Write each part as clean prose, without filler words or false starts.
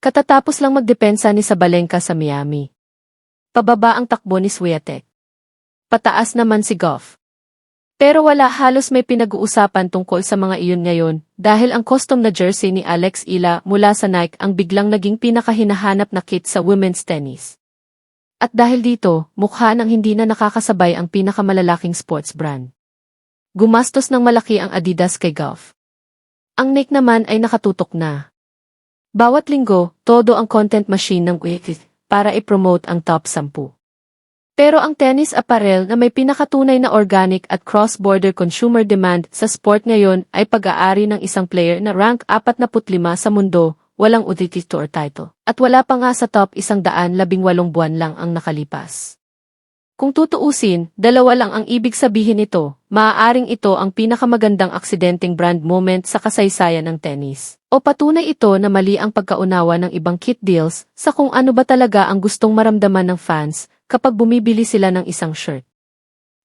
Katatapos lang magdepensa ni Sabalenka sa Miami. Pababa ang takbo ni Swiatek. Pataas naman si Gauff. Pero wala halos may pinag-uusapan tungkol sa mga iyon ngayon dahil ang custom na jersey ni Alex Ila mula sa Nike ang biglang naging pinakahinahanap na kit sa women's tennis. At dahil dito, mukha nang hindi na nakakasabay ang pinakamalalaking sports brand. Gumastos ng malaki ang Adidas kay Gauff. Ang Nike naman ay nakatutok na. Bawat linggo, todo ang content machine ng Wix para i-promote ang top 10. Pero ang tennis apparel na may pinakatunay na organic at cross-border consumer demand sa sport ngayon ay pag-aari ng isang player na rank 45 sa mundo, walang UTT Tour title. At wala pa nga sa top 118 buwan lang ang nakalipas. Kung tutuusin, dalawa lang ang ibig sabihin nito, maaaring ito ang pinakamagandang aksidenteng brand moment sa kasaysayan ng tennis. O patunay ito na mali ang pagkaunawa ng ibang kit deals sa kung ano ba talaga ang gustong maramdaman ng fans kapag bumibili sila ng isang shirt.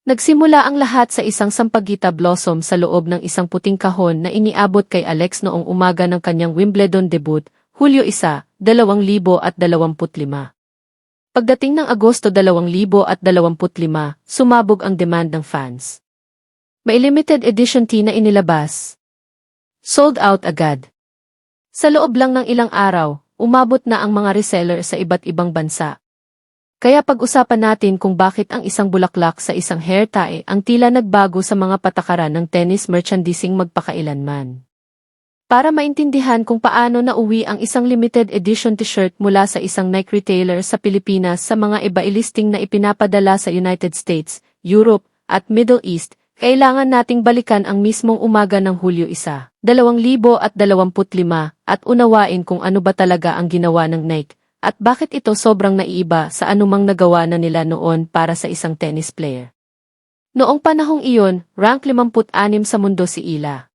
Nagsimula ang lahat sa isang sampaguita blossom sa loob ng isang puting kahon na iniabot kay Alex noong umaga ng kanyang Wimbledon debut, Hulyo 1, 2025. Pagdating ng Agosto 2025, sumabog ang demand ng fans. May limited edition tee na inilabas. Sold out agad. Sa loob lang ng ilang araw, umabot na ang mga reseller sa iba't ibang bansa. Kaya pag-usapan natin kung bakit ang isang bulaklak sa isang hair tie ang tila nagbago sa mga patakaran ng tennis merchandising magpakailanman. Para maintindihan kung paano nauwi ang isang limited edition t-shirt mula sa isang Nike retailer sa Pilipinas sa mga iba-ilisting na ipinapadala sa United States, Europe, at Middle East, kailangan nating balikan ang mismong umaga ng Hulyo 1, 2025 at unawain kung ano ba talaga ang ginawa ng Nike at bakit ito sobrang naiiba sa anumang nagawa na nila noon para sa isang tennis player. Noong panahong iyon, rank 56 sa mundo si Ila.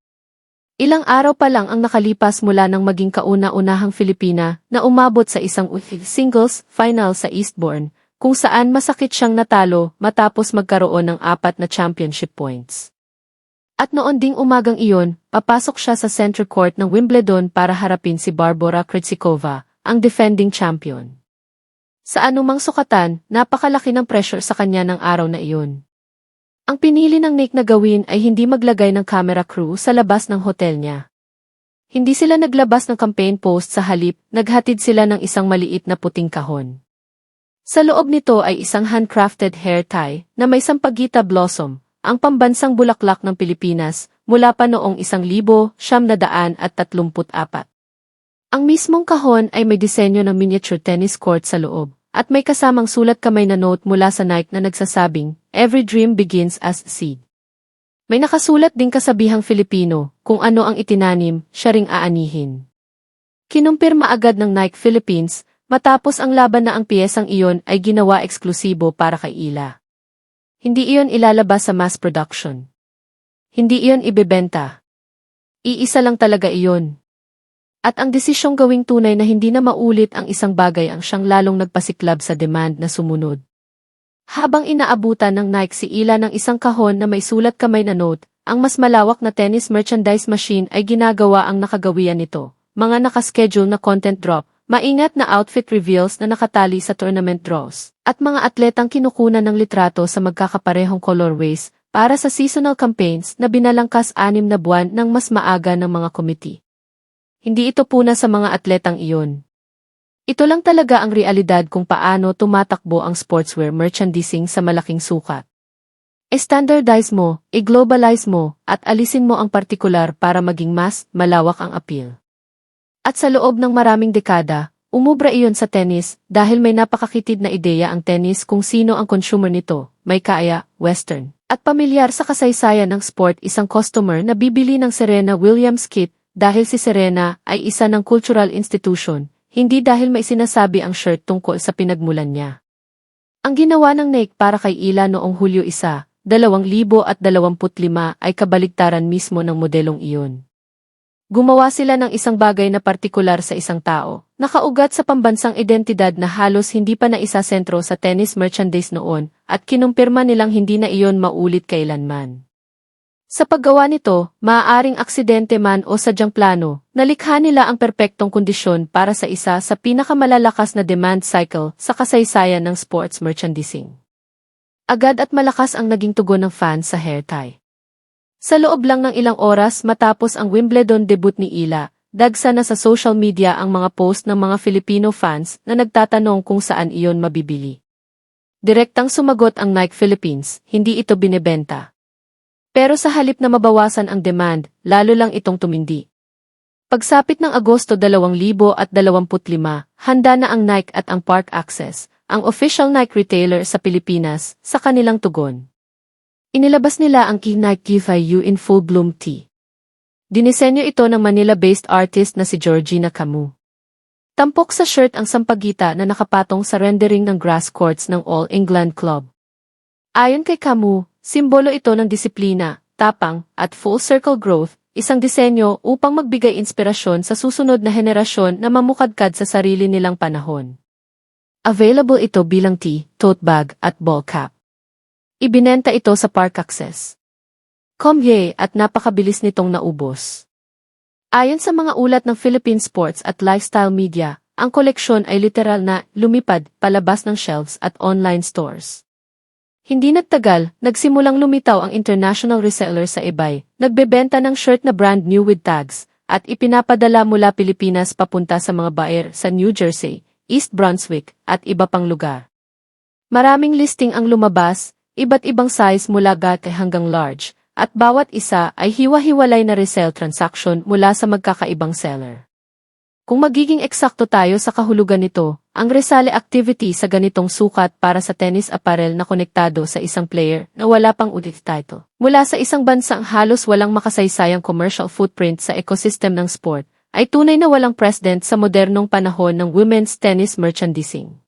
Ilang araw pa lang ang nakalipas mula nang maging kauna-unahang Filipina na umabot sa isang singles final sa Eastbourne, kung saan masakit siyang natalo matapos magkaroon ng 4 na championship points. At noon ding umagang iyon, papasok siya sa center court ng Wimbledon para harapin si Barbora Krejcikova, ang defending champion. Sa anumang sukatan, napakalaki ng pressure sa kanya ng araw na iyon. Ang pinili ng Nike na gawin ay hindi maglagay ng camera crew sa labas ng hotel niya. Hindi sila naglabas ng campaign post sa halip, naghatid sila ng isang maliit na puting kahon. Sa loob nito ay isang handcrafted hair tie na may sampaguita blossom, ang pambansang bulaklak ng Pilipinas, mula pa noong 1934. Ang mismong kahon ay may disenyo ng miniature tennis court sa loob, at may kasamang sulat kamay na note mula sa Nike na nagsasabing, "Every dream begins as seed." May nakasulat ding kasabihang Filipino, kung ano ang itinanim, siya ring aanihin. Kinumpirma agad ng Nike Philippines, matapos ang laban na ang piyesang iyon ay ginawa eksklusibo para kay Ila. Hindi iyon ilalabas sa mass production. Hindi iyon ibebenta. Iisa lang talaga iyon. At ang desisyong gawing tunay na hindi na maulit ang isang bagay ang siyang lalong nagpasiklab sa demand na sumunod. Habang inaabutan ng Nike si Ila ng isang kahon na may sulat kamay na note, ang mas malawak na tennis merchandise machine ay ginagawa ang nakagawian nito, mga nakaschedule na content drop, maingat na outfit reveals na nakatali sa tournament draws, at mga atletang kinukunan ng litrato sa magkakaparehong colorways para sa seasonal campaigns na binalangkas 6 na buwan ng mas maaga ng mga committee. Hindi ito puna sa mga atletang iyon. Ito lang talaga ang realidad kung paano tumatakbo ang sportswear merchandising sa malaking sukat. I-standardize mo, i-globalize mo, at alisin mo ang partikular para maging mas malawak ang appeal. At sa loob ng maraming dekada, umubra iyon sa tennis dahil may napakakitid na ideya ang tennis kung sino ang consumer nito, may kaya, western, at pamilyar sa kasaysayan ng sport isang customer na bibili ng Serena Williams kit dahil si Serena ay isa ng cultural institution, hindi dahil may sinasabi ang shirt tungkol sa pinagmulan niya. Ang ginawa ng Nike para kay Ila noong Hulyo 1, 2025 ay kabaligtaran mismo ng modelong iyon. Gumawa sila ng isang bagay na partikular sa isang tao, nakaugat sa pambansang identidad na halos hindi pa naisasentro sa tennis merchandise noon, at kinumpirma nilang hindi na iyon maulit kailanman. Sa paggawa nito, maaaring aksidente man o sadyang plano, nalikha nila ang perpektong kondisyon para sa isa sa pinakamalalakas na demand cycle sa kasaysayan ng sports merchandising. Agad at malakas ang naging tugon ng fans sa hair tie. Sa loob lang ng ilang oras matapos ang Wimbledon debut ni Ila, dagsa na sa social media ang mga post ng mga Filipino fans na nagtatanong kung saan iyon mabibili. Direktang sumagot ang Nike Philippines, hindi ito binebenta. Pero sa halip na mabawasan ang demand, lalo lang itong tumindi. Pagsapit ng Agosto 2025, handa na ang Nike at ang Park Access, ang official Nike retailer sa Pilipinas, sa kanilang tugon. Inilabas nila ang Nike Give You in Full Bloom Tee. Dinisenyo ito ng Manila-based artist na si Georgina Camus. Tampok sa shirt ang sampagita na nakapatong sa rendering ng grass courts ng All England Club. Ayon kay Camus, simbolo ito ng disiplina, tapang, at full-circle growth, isang disenyo upang magbigay inspirasyon sa susunod na henerasyon na mamukadkad sa sarili nilang panahon. Available ito bilang tee, tote bag, at ball cap. Ibinenta ito sa Park Access. At napakabilis nitong naubos. Ayon sa mga ulat ng Philippine Sports at Lifestyle Media, ang koleksyon ay literal na lumipad palabas ng shelves at online stores. Hindi nagtagal, nagsimulang lumitaw ang international reseller sa eBay, nagbebenta ng shirt na brand new with tags, at ipinapadala mula Pilipinas papunta sa mga buyer sa New Jersey, East Brunswick, at iba pang lugar. Maraming listing ang lumabas, iba't ibang size mula gate hanggang large, at bawat isa ay hiwa-hiwalay na resale transaction mula sa magkakaibang seller. Kung magiging eksakto tayo sa kahulugan nito, ang resale activity sa ganitong sukat para sa tennis apparel na konektado sa isang player na wala pang audit title. Mula sa isang bansang halos walang makasaysayang commercial footprint sa ecosystem ng sport, ay tunay na walang precedent sa modernong panahon ng women's tennis merchandising.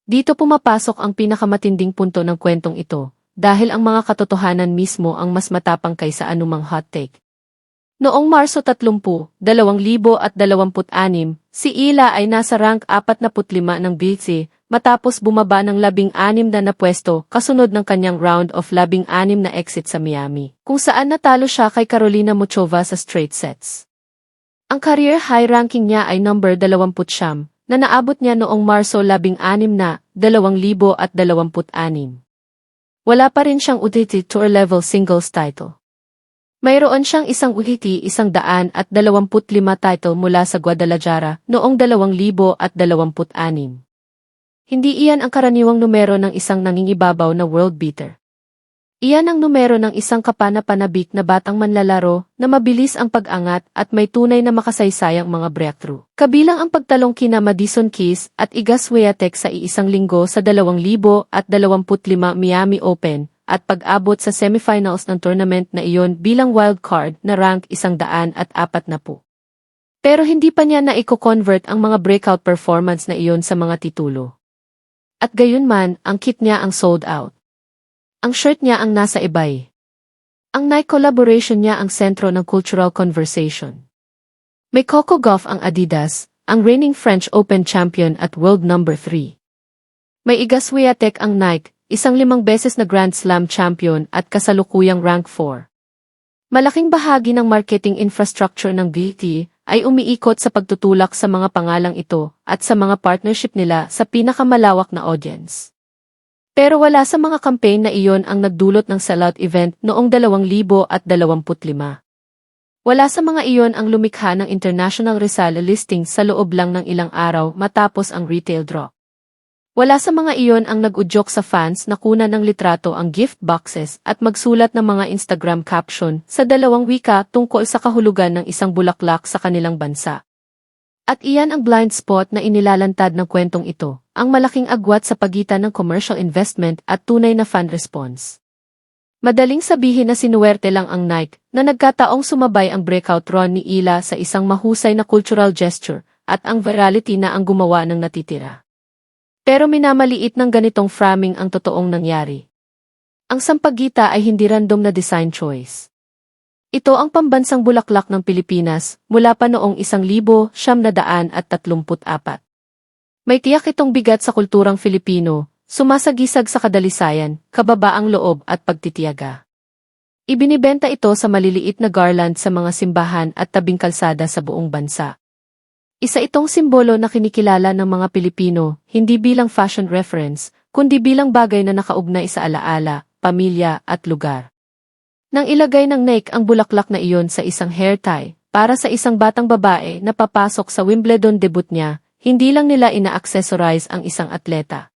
Dito pumapasok ang pinakamatinding punto ng kwentong ito, dahil ang mga katotohanan mismo ang mas matapang kaysa anumang hot take. Noong Marso 30, 2026, si Ila ay nasa rank 45 ng BC matapos bumaba ng 16 na pwesto kasunod ng kanyang round of 16 na exit sa Miami, kung saan natalo siya kay Carolina Muchova sa straight sets. Ang career high ranking niya ay number 20 na naabot niya noong Marso 16 na 2026. Wala pa rin siyang UTT Tour Level Singles title. Mayroon siyang isang UTT 125 title mula sa Guadalajara noong 2026. Hindi iyan ang karaniwang numero ng isang nangingibabaw na world beater. Iyan ang numero ng isang kapana-panabik na batang manlalaro na mabilis ang pag-angat at may tunay na makasaysayang mga breakthrough. Kabilang ang pagtalong kina Madison Keys at Iga Swiatek sa iisang linggo sa 2025 Miami Open at pag-abot sa semifinals ng tournament na iyon bilang wild card na rank 140. Pero hindi pa niya na-convert ang mga breakout performance na iyon sa mga titulo. At gayunman, ang kit niya ang sold out. Ang shirt niya ang nasa eBay. Ang Nike collaboration niya ang sentro ng cultural conversation. May Coco Gauff ang Adidas, ang reigning French Open champion at world number 3. May Iga Swiatek ang Nike, isang 5 beses na Grand Slam champion at kasalukuyang rank 4. Malaking bahagi ng marketing infrastructure ng BT ay umiikot sa pagtutulak sa mga pangalang ito at sa mga partnership nila sa pinakamalawak na audience. Pero wala sa mga campaign na iyon ang nagdulot ng sellout event noong 2025. Wala sa mga iyon ang lumikha ng international resale listing sa loob lang ng ilang araw matapos ang retail drop. Wala sa mga iyon ang nag-udyok sa fans na kunan ng litrato ang gift boxes at magsulat ng mga Instagram caption sa 2 wika tungkol sa kahulugan ng isang bulaklak sa kanilang bansa. At iyan ang blind spot na inilalantad ng kwentong ito, ang malaking agwat sa pagitan ng commercial investment at tunay na fan response. Madaling sabihin na sinuwerte lang ang Nike na nagkataong sumabay ang breakout run ni Ila sa isang mahusay na cultural gesture at ang virality na ang gumawa ng natitira. Pero minamaliit ng ganitong framing ang totoong nangyari. Ang sampagita ay hindi random na design choice. Ito ang pambansang bulaklak ng Pilipinas mula pa noong 1934. May tiyak itong bigat sa kulturang Filipino, sumasagisag sa kadalisayan, kababaang loob at pagtitiyaga. Ibinibenta ito sa maliliit na garland sa mga simbahan at tabing kalsada sa buong bansa. Isa itong simbolo na kinikilala ng mga Pilipino, hindi bilang fashion reference, kundi bilang bagay na nakaugnay sa alaala, pamilya at lugar. Nang ilagay ng Nike ang bulaklak na iyon sa isang hair tie, para sa isang batang babae na papasok sa Wimbledon debut niya, hindi lang nila ina-accessorize ang isang atleta.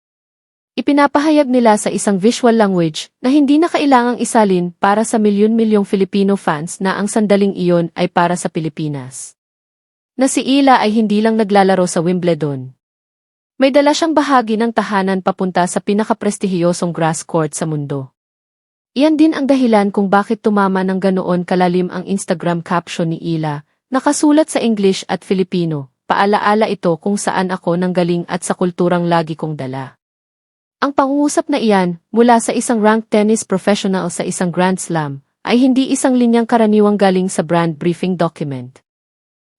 Ipinapahayag nila sa isang visual language na hindi na kailangang isalin para sa milyon-milyong Filipino fans na ang sandaling iyon ay para sa Pilipinas. Na si Ila ay hindi lang naglalaro sa Wimbledon. May dala siyang bahagi ng tahanan papunta sa pinakaprestihiyosong grass court sa mundo. Iyan din ang dahilan kung bakit tumama ng ganoon kalalim ang Instagram caption ni Ila, nakasulat sa English at Filipino, paalaala ito kung saan ako nanggaling at sa kulturang lagi kong dala. Ang pangungusap na iyan, mula sa isang ranked tennis professional sa isang Grand Slam, ay hindi isang linyang karaniwang galing sa brand briefing document.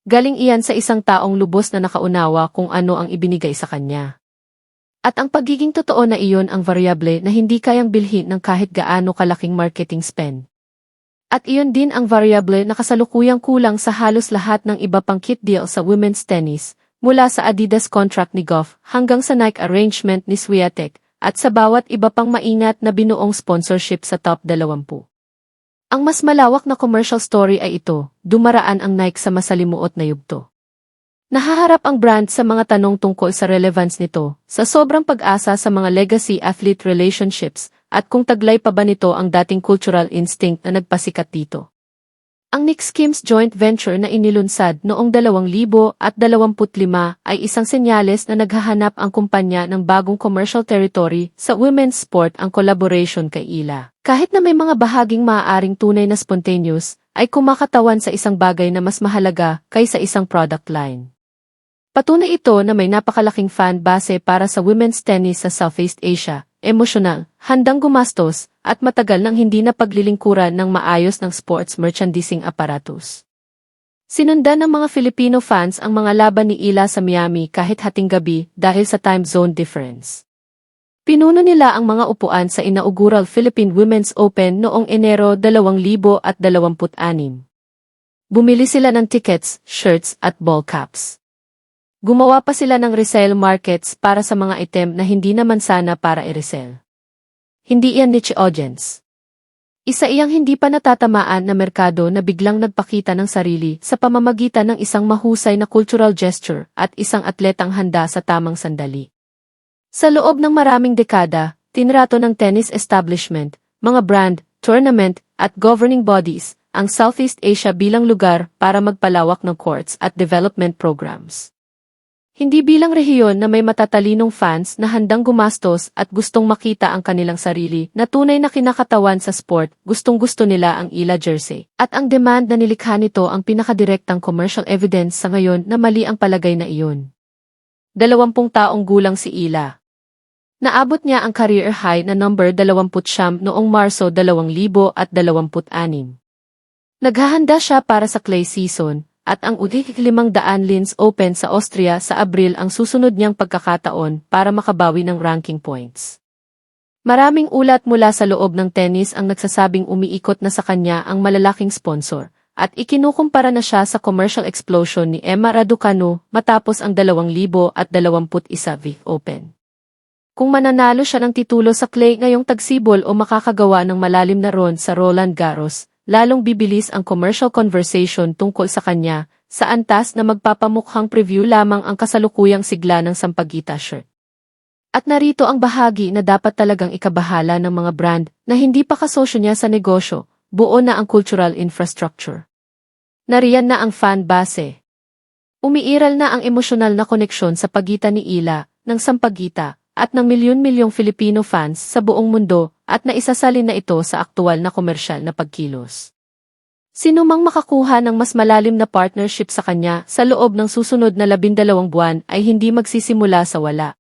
Galing iyan sa isang taong lubos na nakaunawa kung ano ang ibinigay sa kanya. At ang pagiging totoo na iyon ang variable na hindi kayang bilhin ng kahit gaano kalaking marketing spend. At iyon din ang variable na kasalukuyang kulang sa halos lahat ng iba pang kit deal sa women's tennis, mula sa Adidas contract ni Goff hanggang sa Nike arrangement ni Swiatek, at sa bawat iba pang maingat na binuong sponsorship sa top 20. Ang mas malawak na commercial story ay ito, dumaraan ang Nike sa masalimuot na yugto. Nahaharap ang brand sa mga tanong tungkol sa relevance nito, sa sobrang pag-asa sa mga legacy-athlete relationships, at kung taglay pa ba nito ang dating cultural instinct na nagpasikat dito. Ang Knicks Skims joint venture na inilunsad noong 2025 ay isang senyales na naghahanap ang kumpanya ng bagong commercial territory sa women's sport. Ang collaboration kay Ila, kahit na may mga bahaging maaaring tunay na spontaneous, ay kumakatawan sa isang bagay na mas mahalaga kaysa isang product line. Patunay ito na may napakalaking fan base para sa women's tennis sa Southeast Asia, emosyonal, handang gumastos, at matagal nang hindi na paglilingkuran ng maayos ng sports merchandising aparatus. Sinundan ng mga Filipino fans ang mga laban ni Ila sa Miami kahit hating gabi dahil sa time zone difference. Pinuno nila ang mga upuan sa inaugural Philippine Women's Open noong Enero 2026. Bumili sila ng tickets, shirts at ball caps. Gumawa pa sila ng resale markets para sa mga item na hindi naman sana para i-resell. Hindi iyan niche audience. Isa iyang hindi pa natatamaan na merkado na biglang nagpakita ng sarili sa pamamagitan ng isang mahusay na cultural gesture at isang atletang handa sa tamang sandali. Sa loob ng maraming dekada, tinrato ng tennis establishment, mga brand, tournament, at governing bodies, ang Southeast Asia bilang lugar para magpalawak ng courts at development programs. Hindi bilang rehiyon na may matatalinong fans na handang gumastos at gustong makita ang kanilang sarili na tunay na kinakatawan sa sport, gustong-gusto nila ang Ila jersey. At ang demand na nilikha nito ang pinakadirektang commercial evidence sa ngayon na mali ang palagay na iyon. 20 taong gulang si Ila. Naabot niya ang career high na number 29 noong Marso 2026. Naghahanda siya para sa clay season, at ang U500 Linz Open sa Austria sa Abril ang susunod niyang pagkakataon para makabawi ng ranking points. Maraming ulat mula sa loob ng tennis ang nagsasabing umiikot na sa kanya ang malalaking sponsor, at ikinukumpara na siya sa commercial explosion ni Emma Raducanu matapos ang 2021 Open. Kung mananalo siya ng titulo sa clay ngayong tagsibol o makakagawa ng malalim na run sa Roland Garros, lalong bibilis ang commercial conversation tungkol sa kanya, sa antas na magpapamukhang preview lamang ang kasalukuyang sigla ng Sampaguita shirt. At narito ang bahagi na dapat talagang ikabahala ng mga brand na hindi pa kasosyo niya sa negosyo, buo na ang cultural infrastructure. Nariyan na ang fan base. Umiiral na ang emosyonal na koneksyon sa pagitan ni Ila, ng Sampaguita, at ng milyon-milyong Filipino fans sa buong mundo, at naisasalin na ito sa aktual na komersyal na pagkilos. Sino mang makakuha ng mas malalim na partnership sa kanya sa loob ng susunod na 12 buwan ay hindi magsisimula sa wala.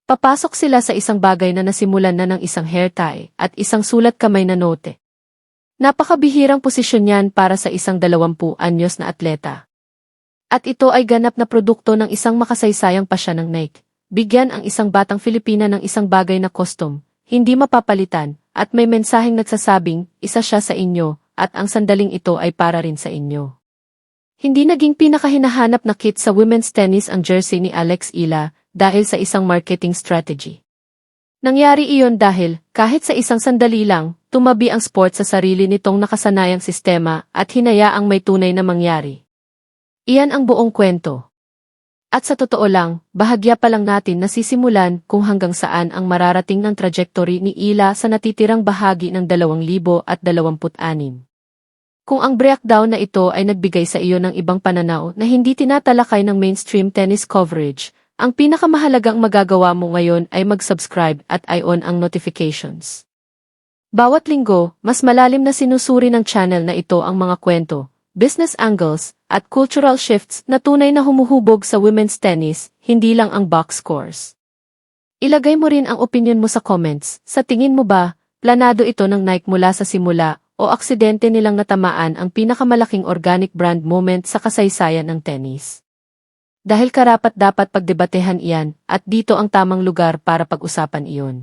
Papasok sila sa isang bagay na nasimulan na ng isang hair tie at isang sulat kamay na note. Napakabihirang posisyon yan para sa isang 20 anyos na atleta. At ito ay ganap na produkto ng isang makasaysayang pasya ng Nike. Bigyan ang isang batang Filipina ng isang bagay na custom, hindi mapapalitan, at may mensaheng nagsasabing, isa siya sa inyo, at ang sandaling ito ay para rin sa inyo. Hindi naging pinakahinahanap na kit sa women's tennis ang jersey ni Alex Ila dahil sa isang marketing strategy. Nangyari iyon dahil, kahit sa isang sandali lang, tumabi ang sport sa sarili nitong nakasanayang sistema at hinayaang may tunay na mangyari. Iyan ang buong kwento. At sa totoo lang, bahagya pa lang natin nasisimulan kung hanggang saan ang mararating ng trajectory ni Ila sa natitirang bahagi ng 2026. Kung ang breakdown na ito ay nagbigay sa iyo ng ibang pananaw na hindi tinatalakay ng mainstream tennis coverage, ang pinakamahalagang magagawa mo ngayon ay mag-subscribe at i-on ang notifications. Bawat linggo, mas malalim na sinusuri ng channel na ito ang mga kwento, business angles, at cultural shifts na tunay na humuhubog sa women's tennis, hindi lang ang box scores. Ilagay mo rin ang opinion mo sa comments. Sa tingin mo ba, planado ito ng Nike mula sa simula o aksidente nilang natamaan ang pinakamalaking organic brand moment sa kasaysayan ng tennis? Dahil karapat-dapat pagdebatehan iyan at dito ang tamang lugar para pag-usapan iyon.